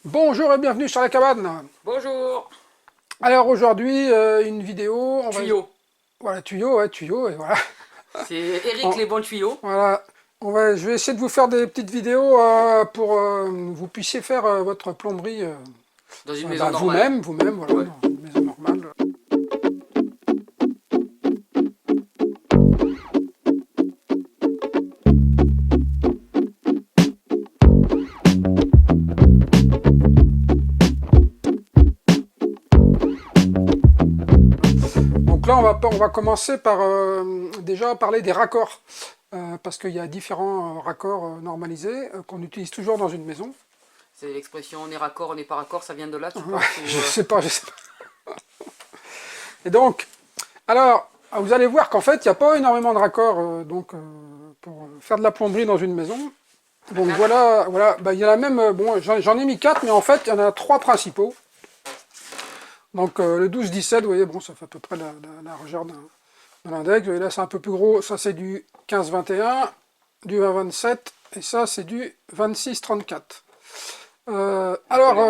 Bonjour et bienvenue sur la cabane. Bonjour. Alors aujourd'hui, une vidéo, Tuyau. voilà, tuyau, ouais, tuyau, et voilà. C'est Eric On- les bons tuyaux. voilà, je vais essayer de vous faire des petites vidéos pour vous puissiez faire votre plomberie Dans une maison normale. vous-même, voilà, Ouais. dans une maison normale. Donc là, on va commencer par déjà parler des raccords, parce qu'il y a différents raccords normalisés qu'on utilise toujours dans une maison. C'est l'expression on est raccord, on n'est pas raccord, ça vient de là, tu penses Je sais pas, je sais pas. Et donc, alors, vous allez voir qu'en fait, il n'y a pas énormément de raccords pour faire de la plomberie dans une maison. Donc voilà, voilà, bah, il y en a même, bon, j'en ai mis 4, mais en fait, il y en a 3 principaux. Donc le 12-17, vous voyez, bon, ça fait à peu près la largeur d'un index. Vous voyez, là, c'est un peu plus gros, ça c'est du 15-21, du 20-27, et ça c'est du 26-34. On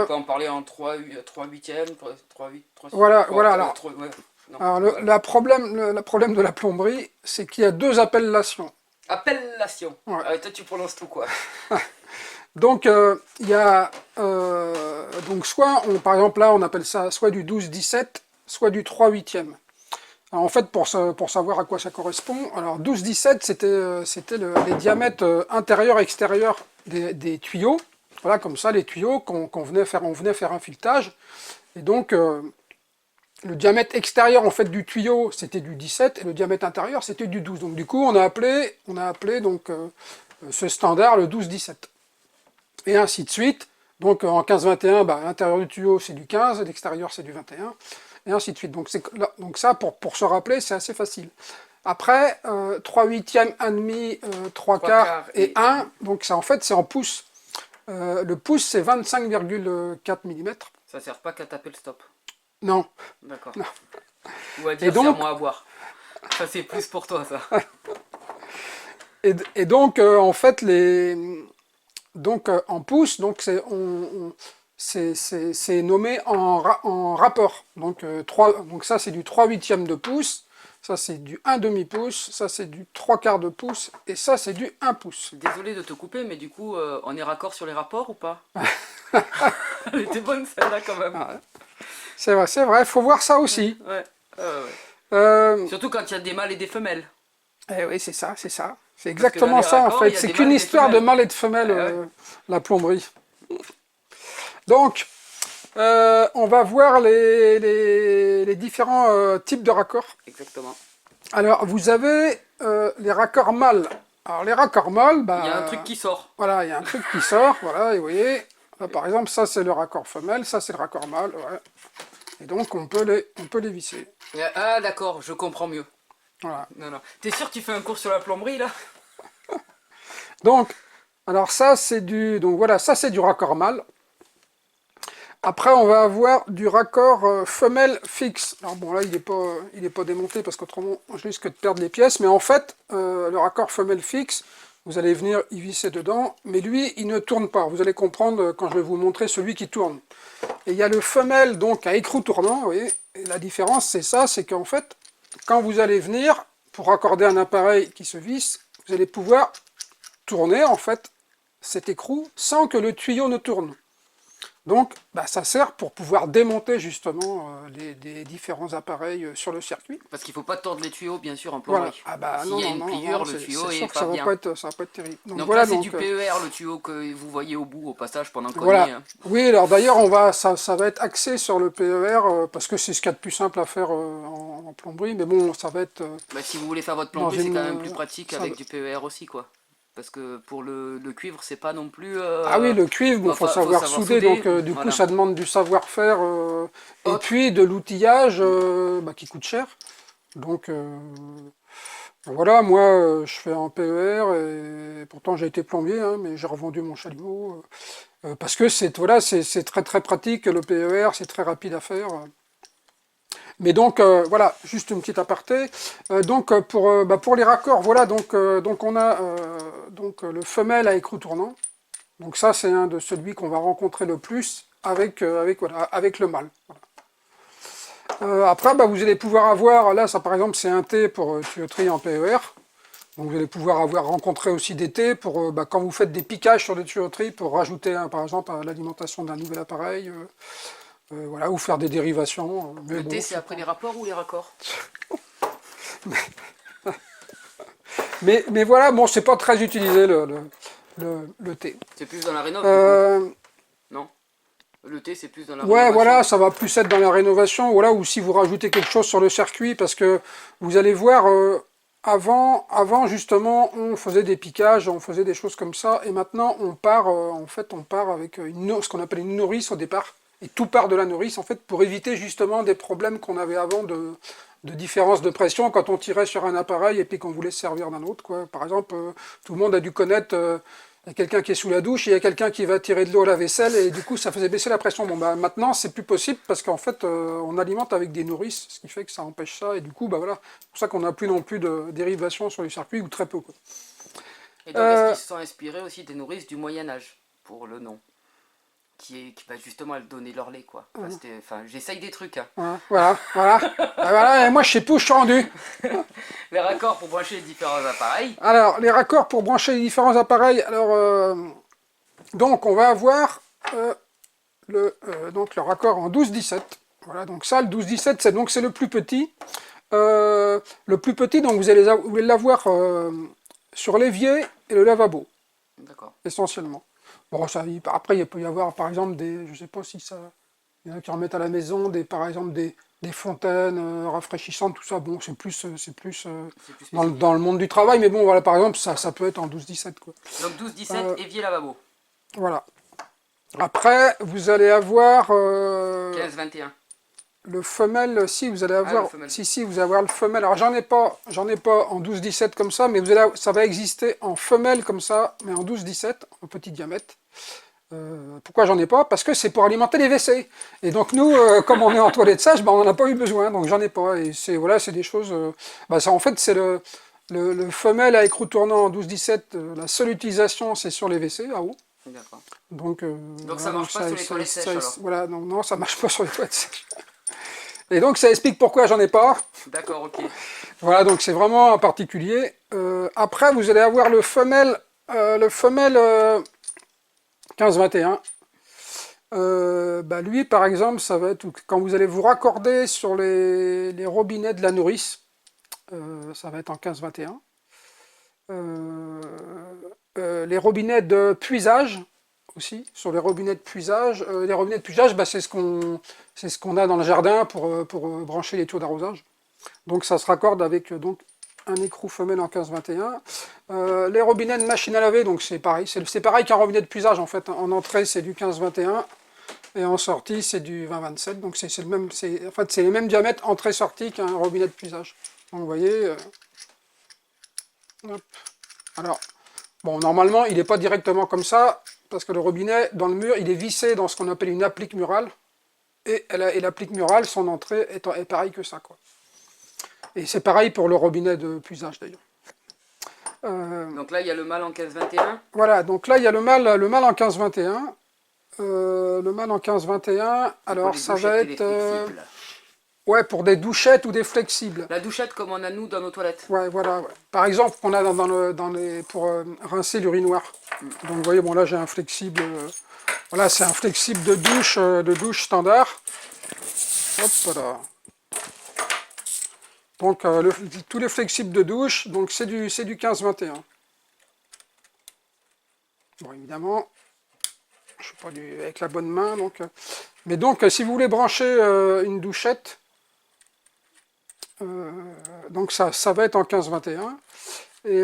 peut en parler en 3 huitièmes, 3 8, 3 voilà, 3, voilà, alors, 3, ouais. Non, alors voilà. le problème de la plomberie, c'est qu'il y a 2 appellations. Appellation. Ouais. Ah, toi tu prononces tout quoi. Donc, il y a, donc soit, par exemple là, on appelle ça soit du 12-17, soit du 3/8e. Alors, en fait, pour savoir à quoi ça correspond, alors 12-17, c'était les diamètres intérieur-extérieur des tuyaux. Voilà, comme ça, les tuyaux on venait faire un filetage. Et donc, le diamètre extérieur en fait du tuyau, c'était du 17, et le diamètre intérieur, c'était du 12. Donc, du coup, on a appelé donc, ce standard le 12-17. Et ainsi de suite. Donc en 15-21, bah, l'intérieur du tuyau c'est du 15, l'extérieur c'est du 21, et ainsi de suite. Donc, ça, pour se rappeler, c'est assez facile. Après, 3 huitièmes, 1,5, 3 3 quarts quarts et 1, donc ça en fait c'est en pouces. Le pouce c'est 25,4 mm. ça sert pas qu'à taper le stop. Non. D'accord. Non. Ou à Et dire donc, serre-moi à boire. Ça c'est plus pour toi ça. et donc en fait, en pouces, donc c'est nommé en rapport. Donc ça c'est du 3 huitièmes de pouce, ça c'est du 1 demi-pouce, ça c'est du 3 quarts de pouce, et ça c'est du 1 pouce. Désolé de te couper, mais du coup, on est raccord sur les rapports ou pas? Elle était bonne celle-là quand même. Ah, c'est vrai, faut voir ça aussi. Ouais. Ouais. Euh, Surtout quand il y a des mâles et des femelles. eh oui, c'est ça, c'est ça. C'est Parce que dans exactement les ça en raccords, il fait, y a c'est des qu'une mâles et des histoire de femelles. mâle et de femelle, Ouais. la plomberie. Donc, on va voir les différents types de raccords. Exactement. Alors, vous avez les raccords mâles. Alors, les raccords mâles, Il y a un truc bah, qui sort. voilà, il y a un truc qui sort, voilà, et vous voyez, là, par exemple, ça c'est le raccord femelle, ça c'est le raccord mâle, ouais. Et donc, on peut les visser. Ah d'accord, je comprends mieux. Voilà. Non, non. T'es sûr que tu fais un cours sur la plomberie là? Donc, alors ça c'est donc voilà, ça c'est du raccord mâle. Après, on va avoir du raccord femelle fixe. Alors bon, là, il est pas démonté parce qu'autrement, je risque de perdre les pièces. Mais en fait, le raccord femelle fixe, vous allez venir y visser dedans. Mais lui, il ne tourne pas. Vous allez comprendre quand je vais vous montrer celui qui tourne. Et il y a le femelle, donc, à écrou tournant, vous voyez. Et la différence, c'est ça, c'est qu'en fait, quand vous allez venir, pour raccorder un appareil qui se visse, vous allez pouvoir tourner, en fait, cet écrou sans que le tuyau ne tourne. Donc, bah, ça sert pour pouvoir démonter justement les différents appareils sur le circuit. Parce qu'il faut pas tordre les tuyaux bien sûr en Voilà. plomberie. Ah bah S'il non, y a non, une non, pliure, non, le c'est tuyau sûr est que pas bien. ça va pas être terrible. Donc Donc voilà, là c'est du PER le tuyau que vous voyez au bout au passage pendant qu'on y est. voilà. Hein. Oui, alors d'ailleurs, ça va être axé sur le PER parce que c'est ce qu'il y a de plus simple à faire en plomberie. Mais bon, ça va être Bah, si vous voulez faire votre dans plomberie c'est une. quand même plus pratique Ça va- avec du PER aussi quoi. Parce que pour le cuivre c'est pas non plus... Ah oui, le cuivre, bon, faut faut savoir savoir souder, souder. donc du coup, Voilà. ça demande du savoir-faire et Autre. puis de l'outillage bah, qui coûte cher. Donc. Voilà, moi je fais un PER et pourtant j'ai été plombier, hein, mais j'ai revendu mon chalumeau parce que c'est très très pratique le PER, c'est très rapide à faire. Mais donc voilà, juste une petite aparté. Pour les raccords, voilà donc on a donc le femelle à écrou tournant. Donc ça, c'est un de celui qu'on va rencontrer le plus avec le mâle. Voilà. Après, bah, vous allez pouvoir avoir, là, ça par exemple, c'est un T pour tuyauterie en PER. Donc vous allez pouvoir rencontrer aussi des T pour, quand vous faites des piquages sur des tuyauteries, pour rajouter, par exemple, à l'alimentation d'un nouvel appareil, voilà, ou faire des dérivations. Mais Le bon, T, c'est après les rapports ou les raccords? mais voilà, bon, c'est pas très utilisé le T. C'est plus dans la rénov, du coup. Non? Le T, c'est plus dans la Ouais, rénovation. voilà, ça va plus être dans la rénovation, voilà, ou si vous rajoutez quelque chose sur le circuit, parce que vous allez voir, avant justement, on faisait des piquages, on faisait des choses comme ça, et maintenant on part, en fait, on part avec ce qu'on appelle une nourrice au départ, et tout part de la nourrice, en fait, pour éviter justement des problèmes qu'on avait avant de différence de pression quand on tirait sur un appareil et puis qu'on voulait se servir d'un autre, quoi. Par exemple, tout le monde a dû connaître... il y a quelqu'un qui est sous la douche, et il y a quelqu'un qui va tirer de l'eau à la vaisselle, et du coup ça faisait baisser la pression. Bon, bah, maintenant c'est plus possible, parce qu'en fait on alimente avec des nourrices, ce qui fait que ça empêche ça, et du coup bah, voilà, c'est pour ça qu'on n'a plus non plus de dérivation sur les circuits, ou très peu, quoi. Et donc, est-ce qu'ils se sont inspirés aussi des nourrices du Moyen-Âge, pour le nom? Qui va justement donner leur lait, quoi. Enfin, j'essaye des trucs, hein. Voilà, et moi je sais plus où je suis rendu. Les raccords pour brancher les différents appareils. Alors, les raccords pour brancher les différents appareils, alors, donc on va avoir donc le raccord en 12-17. Voilà, donc ça, le 12-17, c'est le plus petit. Le plus petit, donc vous allez l'avoir sur l'évier et le lavabo, essentiellement. Bon, après, il peut y avoir, par exemple, je ne sais pas si ça... Il y en a qui remettent à la maison, par exemple, des fontaines rafraîchissantes, tout ça. Bon, c'est plus dans le monde du travail, mais bon, voilà, par exemple, ça peut être en 12-17, quoi. Donc 12-17, évier lavabo. Voilà. Après, vous allez avoir... 15-21. Le femelle, si vous allez avoir, vous allez avoir le femelle. Alors j'en ai pas en 12-17 comme ça, mais ça va exister en femelle comme ça, mais en 12-17, en petit diamètre. Pourquoi j'en ai pas? Parce que c'est pour alimenter les WC. Et donc nous, comme on est en toilette sèche, on n'en a pas eu besoin, donc j'en ai pas. Et c'est des choses. Ça en fait c'est le femelle à écrou tournant en 12-17. La seule utilisation c'est sur les WC à eau. D'accord. Donc ça marche pas sur les toilettes sèches alors. Voilà, donc non, ça marche pas sur les toilettes sèches. Et donc ça explique pourquoi j'en ai pas. D'accord, ok. Voilà, donc c'est vraiment un particulier. Après, vous allez avoir le femelle 15-21. Lui, par exemple, ça va être quand vous allez vous raccorder sur les robinets de la nourrice. Ça va être en 15-21. Les robinets de puisage aussi, sur les robinets de puisage. Les robinets de puisage, c'est ce qu'on a dans le jardin pour brancher les tuyaux d'arrosage. Donc ça se raccorde avec un écrou femelle en 15-21. Les robinets de machine à laver, donc c'est pareil. C'est pareil qu'un robinet de puisage, en fait. En entrée, c'est du 15-21. Et en sortie, c'est du 20-27. Donc c'est les mêmes diamètres entrée-sortie qu'un robinet de puisage. Donc vous voyez... hop. Alors, bon, normalement, il n'est pas directement comme ça, parce que le robinet, dans le mur, il est vissé dans ce qu'on appelle une applique murale. Et l'applique murale, son entrée est pareille que ça, quoi. Et c'est pareil pour le robinet de puisage, d'ailleurs. Donc là, il y a le mâle en 15-21. Voilà, donc là, il y a le mâle en 15-21. Le mâle en 15-21, alors ça va être... ouais, pour des douchettes ou des flexibles. La douchette comme on a nous dans nos toilettes. Ouais, voilà. Ouais. Par exemple, qu'on a pour rincer l'urinoir. Donc vous voyez, bon là j'ai un flexible... voilà, c'est un flexible de douche standard. Hop là. Donc tous les flexibles de douche, donc c'est du 15-21. Bon, évidemment, je ne suis pas avec la bonne main, donc... mais donc, si vous voulez brancher une douchette, donc ça va être en 15-21. Et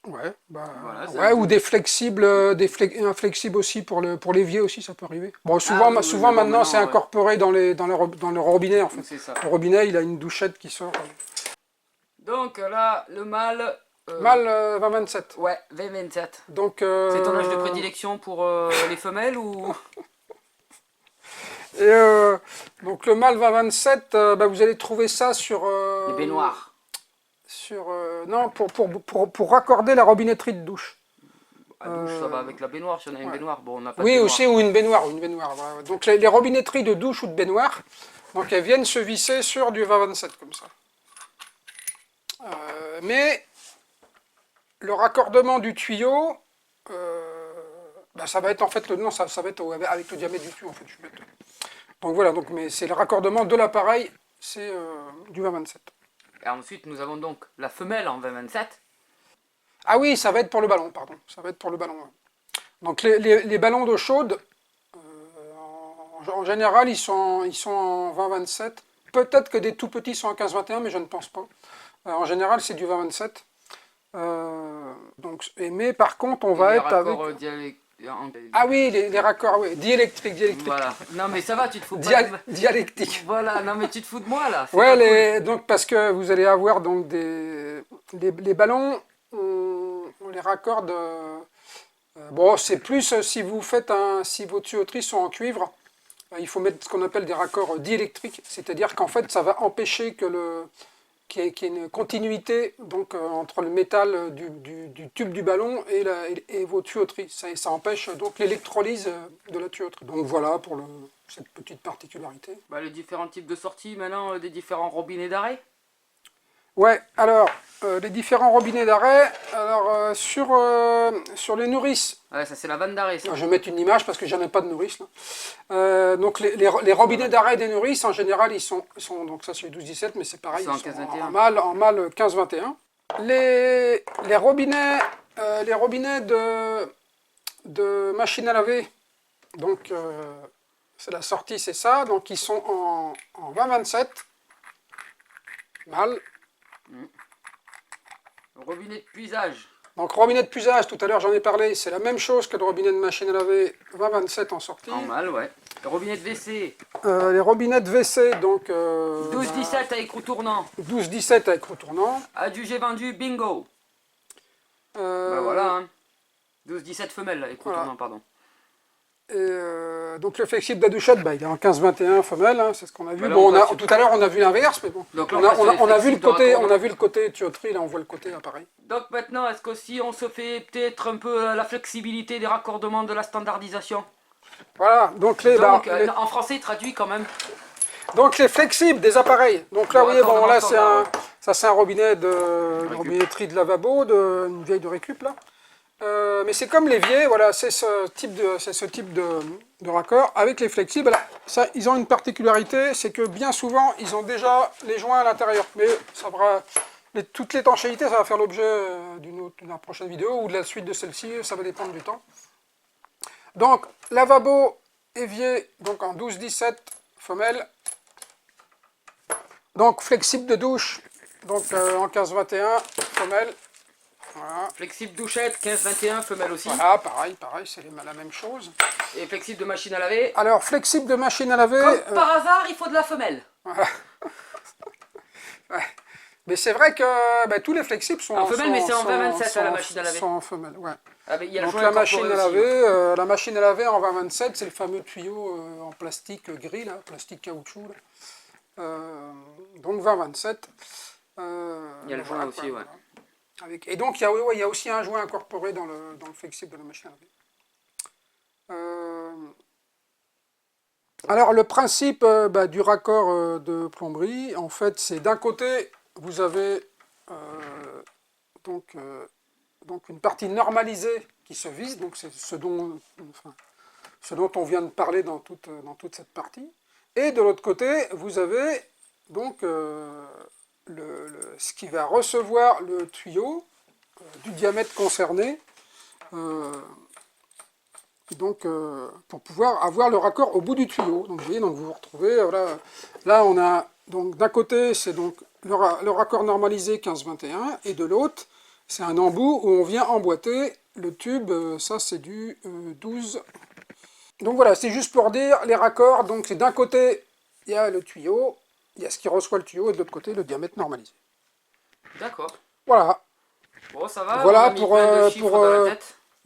ouais, voilà, ou des flexibles, un flexible aussi pour l'évier aussi, ça peut arriver. Bon, souvent maintenant c'est incorporé dans le robinet en fait. Le robinet, il a une douchette qui sort. Donc là, le mâle... Mâle 20-27. Ouais, 20-27. Donc, c'est ton âge de prédilection pour les femelles ou... Et donc le mâle 20-27, vous allez trouver ça sur... les baignoires. Non, pour raccorder la robinetterie de douche. À douche, ça va avec la baignoire, si on a une baignoire. Bon, on n'a pas de Oui, baignoire. aussi, ou une baignoire. Voilà. Donc les robinetteries de douche ou de baignoire, donc elles viennent se visser sur du 20-27 comme ça. Mais le raccordement du tuyau, ça va être en fait, non, ça va être avec le diamètre du tuyau en fait. Je vais mettre. Donc voilà, mais c'est le raccordement de l'appareil, c'est du 20-27. Et ensuite, nous avons donc la femelle en 20-27. Ah oui, ça va être pour le ballon, pardon. Ça va être pour le ballon. Ouais. Donc les ballons d'eau chaude, en général, ils sont en 20-27. Peut-être que des tout petits sont en 15-21, mais je ne pense pas. En général, c'est du 20-27. Mais par contre, on va être avec... Ah oui, les raccords, oui. Diélectrique. Voilà. Non mais ça va, tu te fous pas de... Dialectique. Voilà, non mais tu te fous de moi là. Ouais, donc parce que vous allez avoir donc les ballons, on les raccorde. Bon, c'est plus si vous faites si vos tuyauteries sont en cuivre, il faut mettre ce qu'on appelle des raccords diélectriques, c'est-à-dire qu'en fait, ça va empêcher qu'il y ait une continuité donc, entre le métal du tube du ballon et vos tuyauteries. Ça empêche donc l'électrolyse de la tuyauterie. Donc voilà pour cette petite particularité. Les différents types de sorties maintenant, des différents robinets d'arrêt. Ouais, alors, les différents robinets d'arrêt, alors sur les nourrices. Ouais, ça c'est la vanne d'arrêt. Je vais mettre une image parce que j'en ai pas de nourrice là. Donc les robinets d'arrêt des nourrices, en général, ils sont donc ça c'est les 12-17, mais c'est pareil, ils sont en mâle 15-21. Les robinets de machine à laver, donc c'est la sortie, c'est ça, donc ils sont en 20-27, mâle. Robinet de puisage. Donc robinet de puisage, tout à l'heure j'en ai parlé, c'est la même chose que le robinet de machine à laver 20-27 en sortie. En mâle, ouais. Le robinet de WC. Les robinets de WC, donc... 12-17 avec roue tournant. 12-17 avec roue tournant. Adjugé vendu, bingo. Voilà, hein. 12-17 femelle avec roue tournant, pardon. Et donc le flexible de la douchette, il est en 15-21 femelle, hein, c'est ce qu'on a vu. Bon, tout à l'heure on a vu l'inverse, mais bon. Donc, on a vu le côté tuyauterie, là on voit le côté appareil. Donc maintenant, est-ce qu'aussi on se fait peut-être un peu la flexibilité des raccordements de la standardisation? Voilà, donc en français traduit quand même. Donc les flexibles des appareils. Donc là, vous voyez, bon là c'est un robinet de robinetterie de lavabo, une vieille de récup là. Mais c'est comme l'évier, voilà, c'est ce type de raccord. Avec les flexibles, ça, ils ont une particularité, c'est que bien souvent, ils ont déjà les joints à l'intérieur. Mais ça va, toute l'étanchéité, ça va faire l'objet d'une prochaine vidéo ou de la suite de celle-ci, ça va dépendre du temps. Donc, lavabo, évier, donc en 12-17, femelle. Donc, flexible de douche, donc en 15-21, femelle. Voilà. Flexible douchette, 15-21, femelle aussi. Voilà, pareil, c'est la même chose. Et flexible de machine à laver. Alors, flexible de machine à laver... Comme par hasard, il faut de la femelle. Voilà. Ouais. Mais c'est vrai que tous les flexibles sont en femelle, mais c'est en 20-27 à la machine à laver. Sont en femelle, ouais. Ah, y a donc la machine à laver en 20-27, c'est le fameux tuyau en plastique gris, là, plastique caoutchouc. Là. Donc 20-27. Il y a le joint aussi, ouais. Et donc, il y a aussi un joint incorporé dans le flexible de la machine à laver. Alors, le principe du raccord de plomberie, en fait, c'est d'un côté, vous avez donc une partie normalisée qui se vise, donc c'est ce dont on vient de parler dans toute cette partie. Et de l'autre côté, vous avez donc ce qui va recevoir le tuyau du diamètre concerné, donc pour pouvoir avoir le raccord au bout du tuyau. Donc vous voyez, vous vous retrouvez, voilà, là on a donc d'un côté c'est donc le raccord normalisé 15-21 et de l'autre c'est un embout où on vient emboîter le tube, ça c'est du 12. Donc voilà, c'est juste pour dire les raccords, donc c'est d'un côté il y a le tuyau, il y a ce qui reçoit le tuyau et de l'autre côté le diamètre normalisé. D'accord. Voilà. Bon, ça va,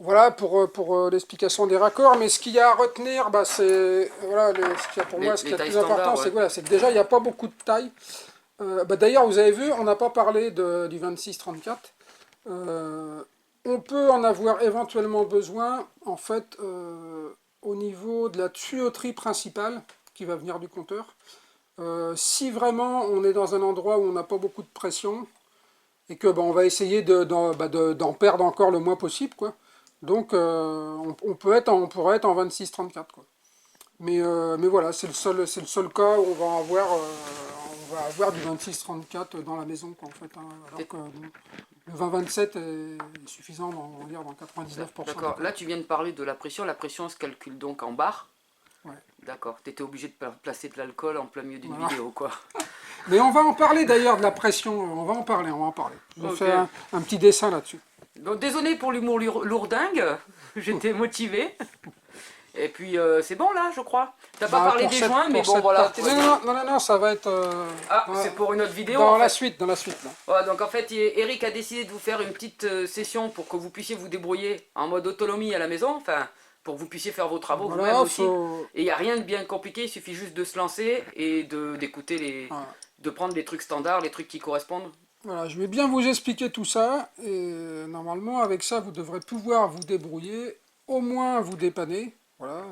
voilà pour l'explication des raccords, mais ce qu'il y a à retenir, c'est ce qui est le plus important, c'est que déjà il n'y a pas beaucoup de taille. D'ailleurs, vous avez vu, on n'a pas parlé du 26-34. on peut en avoir éventuellement besoin, en fait, au niveau de la tuyauterie principale qui va venir du compteur. Si vraiment on est dans un endroit où on n'a pas beaucoup de pression, et que on va essayer d'en perdre encore le moins possible, quoi. Donc on pourrait être en 26-34, quoi. Mais voilà, c'est le seul cas où on va avoir du 26-34 dans la maison, quoi, en fait, hein, alors que le 20-27 est suffisant on va dire, dans 99% des D'accord, cas. là tu viens de parler de la pression se calcule donc en bar. Ouais. D'accord, t'étais obligé de placer de l'alcool en plein milieu d'une Voilà. vidéo, quoi. Mais on va en parler d'ailleurs de la pression, on va en parler. Je vais Ok. faire un petit dessin là-dessus. Donc désolé pour l'humour lourdingue, j'étais motivé. Et puis c'est bon là, je crois. T'as pas parlé Pour des cette- joints, mais pour bon cette voilà. partie- Non, ça va être Ah, dans, c'est pour une autre vidéo dans en la fait. suite, dans la suite. Là. Ouais, donc en fait, Eric a décidé de vous faire une petite session pour que vous puissiez vous débrouiller en mode autonomie à la maison, enfin, pour que vous puissiez faire vos travaux Voilà, vous-même aussi. faut- Et il n'y a rien de bien compliqué, il suffit juste de se lancer et d'écouter voilà. de prendre les trucs standards, les trucs qui correspondent. Voilà, je vais bien vous expliquer tout ça, et normalement, avec ça, vous devrez pouvoir vous débrouiller, au moins vous dépanner, voilà,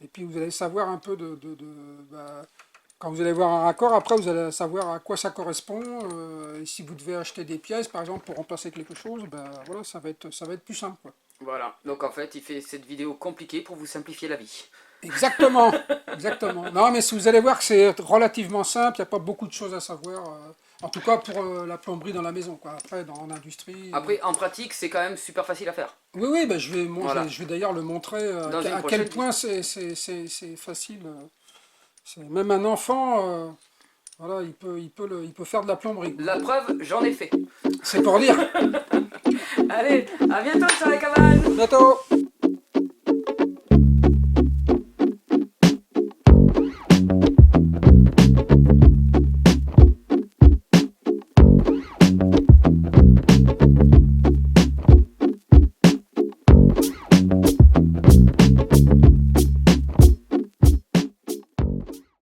et puis vous allez savoir un peu quand vous allez voir un raccord, après vous allez savoir à quoi ça correspond, et si vous devez acheter des pièces, par exemple, pour remplacer quelque chose, voilà, ça va être plus simple, quoi. Voilà, donc en fait, il fait cette vidéo compliquée pour vous simplifier la vie. Exactement, exactement. Non, mais si vous allez voir que c'est relativement simple, il n'y a pas beaucoup de choses à savoir. En tout cas pour la plomberie dans la maison, quoi. Après, dans l'industrie. Après, en pratique, c'est quand même super facile à faire. Oui, oui, Voilà. je vais d'ailleurs le montrer Dans une à prochaine quel point c'est facile. Même un enfant, voilà, il peut faire de la plomberie. La preuve, j'en ai fait. C'est pour dire. Allez, à bientôt sur la cabane. Bientôt.